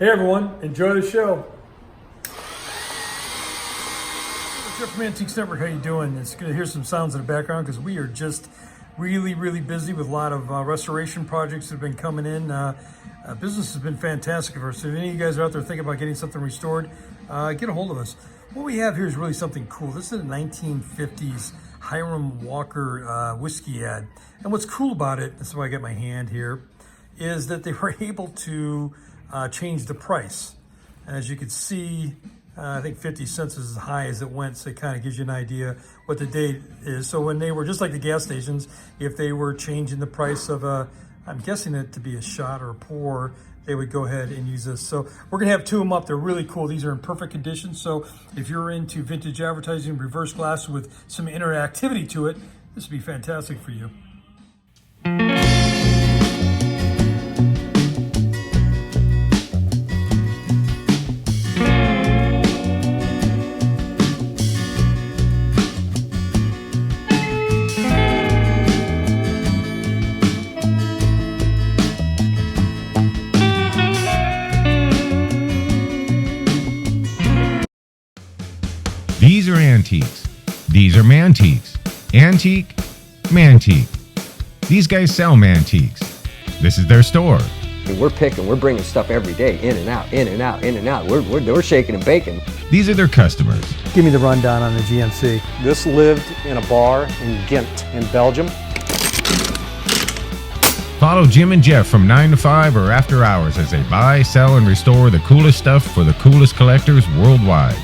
Hey everyone, enjoy the show. Jeff from Mantiques Network, how you doing? It's good to hear some sounds in the background because we are just really busy with a lot of restoration projects that have been coming in. Business has been fantastic for us. So if any of you guys are out there thinking about getting something restored, get a hold of us. What we have here is really something cool. This is a 1950s HIRAM Walker whiskey ad. And what's cool about it, this is why I got my hand here, is that they were able to change the price. And as you can see, I think 50 cents is as high as it went, so it kind of gives you an idea what the date is. So when they were, just like the gas stations, if they were changing the price of I'm guessing it to be a shot or a pour, they would go ahead and use this. So we're gonna have two of them up. They're really cool. These are in perfect condition. So if you're into vintage advertising, reverse glass with some interactivity to it, this would be fantastic for you. These are antiques. These are mantiques. Antique, mantique. These guys sell mantiques. This is their store. We're bringing stuff every day, in and out, in and out, in and out. We're shaking and baking. These are their customers. Give me the rundown on the GMC. This lived in a bar in Ghent in Belgium. Follow Jim and Jeff from 9 to 5 or after hours as they buy, sell, and restore the coolest stuff for the coolest collectors worldwide.